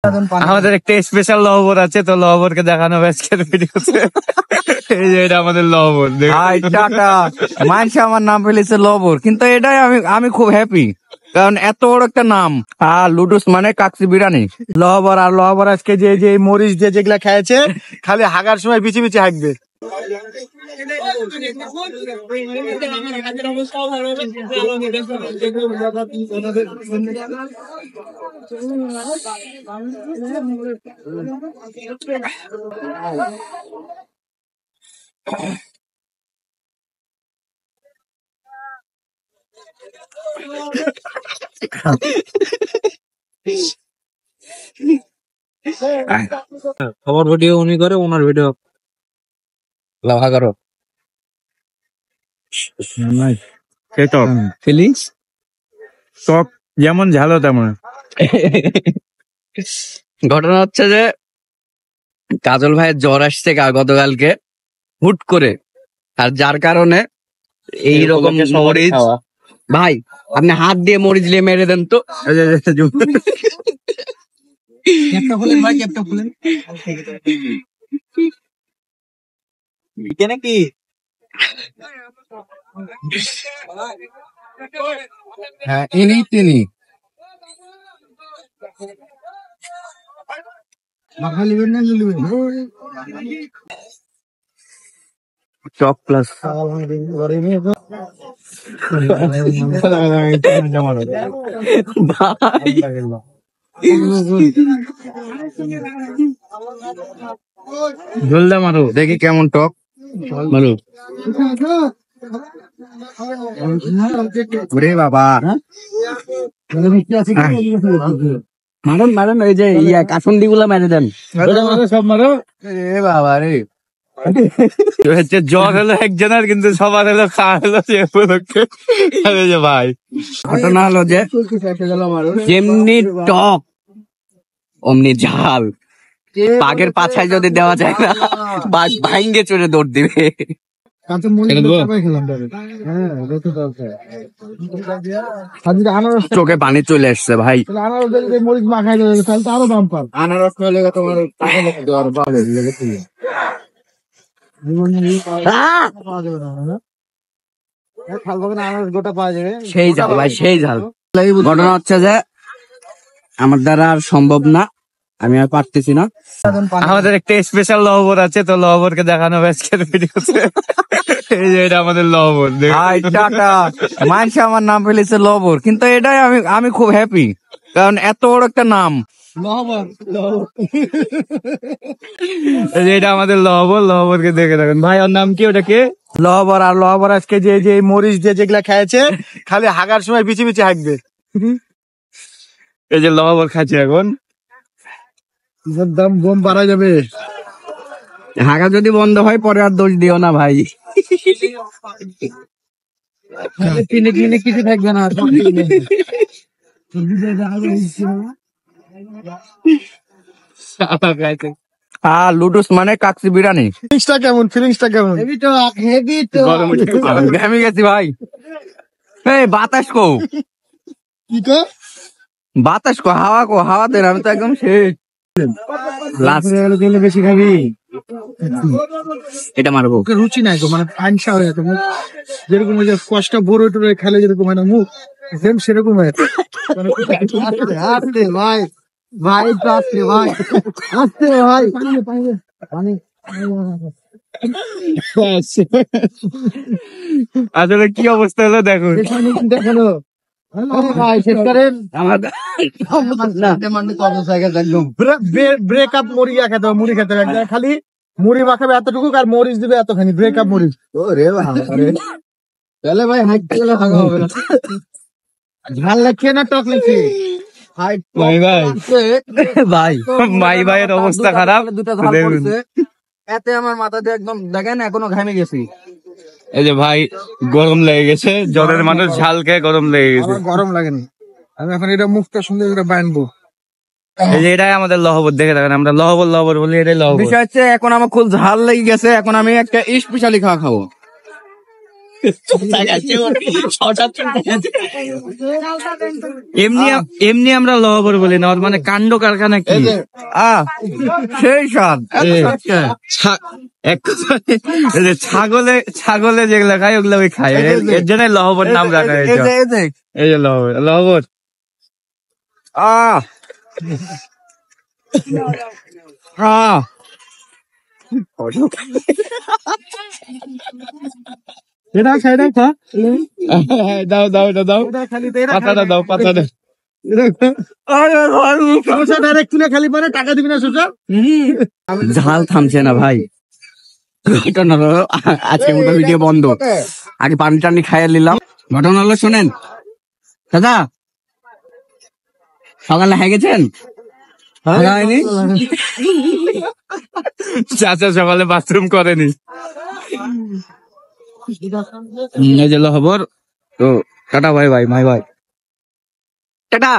আমাদের একটা স্পেশাল লবণ আছে, তো লবণকে দেখানো আজকের ভিডিওতে। এই যে এটা আমাদের লবণ। টাটা মানুষ আমার নাম ফেলেছে লবর, কিন্তু এটাই আমি খুব হ্যাপি, কারণ এত বড় একটা নাম। লুডুস মানে কাকসি বিরিয়ানি। লবর আর লবর আজকে যে মরিচ দিয়ে যেগুলা খেয়েছে, খালি হাগার সময় বিচি বিচি হাঁকবে। খবর ভিডিও উনি করে, ওনার ভিডিও লাভা করো। ফিলিংস টক যেমন ঝালো তেমন। ঘটনা হচ্ছে যে কাজল ভাইয়ের জ্বর আসছে গতকালকে হুট করে, আর যার কারণে এইরকম মরিচ। ভাই আপনি হাত দিয়ে মরিচ দিয়ে মেরে দেন তো। ভাই ক্যাপটা খুলেন নাকি? হ্যাঁ ইনি তিনি চক প্লাস ঝোলদা মারো, দেখি কেমন টক। মারো। ওরে বাবা, মারুন মারুন, ওই যে কাসুন্দি গুলা মেরে দেন সব মারো। এ বাবা রে, হচ্ছে জ্বর হলো একজনের, কিন্তু সবার হলো খাওয়া হলো সে উপলক্ষে। আরে যে ভাই ঘটনা হলো যে যেমনি টক অমনি ঝাল। বাঘের পাছায় যদি দেওয়া যায় না, বাঘ ভাঙ্গে চড়ে দৌড় দিবে। চোখে পানি চলে আসছে ভাই। মরিচ মাখাই দেবে তাহলে তো আরো দাম পান। আনারস হলে তোমার গোটা পাওয়া যাবে। সেই ঝাল ভাই, সেই ঝাল। ঘটনা হচ্ছে যে আমার দ্বারা আর সম্ভব না, আমি আর পারতেছি না। আমাদের একটা স্পেশাল লবণ আছে, তো লবণকে দেখানো আজকের ভিডিওতে। এই যে এটা আমাদের লবণ। টাটা মানুষ আমার নাম ফেলেছে লবর, কিন্তু এটাই আমি খুব হ্যাপি, কারণ এত বড় একটা নাম। এই যে এটা আমাদের লবণ, লবণকে দেখে দেখেন ভাই। ওর নাম কি? ওটা কে? লবর আর লবর আজকে যে মরিচ দিয়ে যেগুলা খেয়েছে, খালি হাগার সময় বিচি বিচি হাঁকবে। এই যে লবণ খাচ্ছে এখন। দাম বোম বাড়া যাবে। হাগা যদি বন্ধ হয় পরে আর দোষ দিও না ভাই। কিনে কিনে কিছু থাকবে না। লুডুস মানে কাকসি বিরিয়ানি। ফিলিংসটা কেমন? ঘেমে গেছি ভাই। এই বাতাস কো, কি কো? বাতাস কো, হাওয়া দেন, আমি তো একদম শেষ। বেশি খাবি, এটা মারবো। রুচি নাই গো, মানে আইনসা হয়ে যেত। যেরকম ওই যে কষ্ট বড় টরে খেলে যেরকম হয় না মুখ, সেম সেরকম হয়। আসতে ভাই, ভাই আসতে ভাই, আসতে ভাই, পানি আসলে কি অবস্থা হলো দেখুন। দেখালো ভাই, শেষ করেন। ব্রেকআপ মুড়ি খেতে হবে, মুড়ি খেতে হবে খালি। মুড়ি মাখাবে এতটুকু, আর মরিচ দিবে এতখানি। ব্রেকআপ মরিচ। তাহলে ভাই হাঁটতে গেলে ভাঙা হবে না। ঝাল লাগছে না টক লাগছে? ভাই ভাই ভাই মাই ভাইয়ের অবস্থা খারাপ। দুটা ঝাল পড়ছে, এতে আমার মাথা দিয়ে একদম দেখেন এখনো ঘামে গেছি। এই যে ভাই গরম লেগে গেছে, জ্বরের মানুষ ঝাল খেয়ে গরম লেগে গেছে। আমার গরম লাগেনি, আমি এখন এটা মুখটা সুন্দর করে বানবো। এই যে এটাই আমাদের লহবত, দেখে দেখেন আমরা লহবত বলি, এটাই লহবত। বিষয় হচ্ছে এখন আমার খুব ঝাল লেগে গেছে, এখন আমি একটা স্পেশালি খাওয়া খাবো। এমনি এমনি আমরা লহবর বলি না, ওর মানে কাণ্ড কারখানা কি সেই স্বাদ। এক কথায় এই যে ছাগলে ছাগলে যেগুলা খায় ওগুলা ওই খায়, এর জন্য লহবর নাম রাখা হয়েছে। এই যে লহবর, লহবর এটা খা, এটা খা, দাও দাও এটা দাও, এটা খালি পাতাটা দাও, পাতাটা। শসা ডাইরেক্ট তুলে খালি পরে টাকা দিবি না শসা। ঝাল থামছে না ভাই। ঘটনা হলো আজকে মতো ভিডিও বন্ধ, আগে পানি টানি খাইয়ে নিলাম। ঘটনা হলো শোনেন দাদা, সকালে হয়ে গেছেন? হয়নি? চাচা সকালে বাথরুম করেনি। এই যে লহবর, তো টাটা ভাই ভাই, মাই ভাই, টাটা।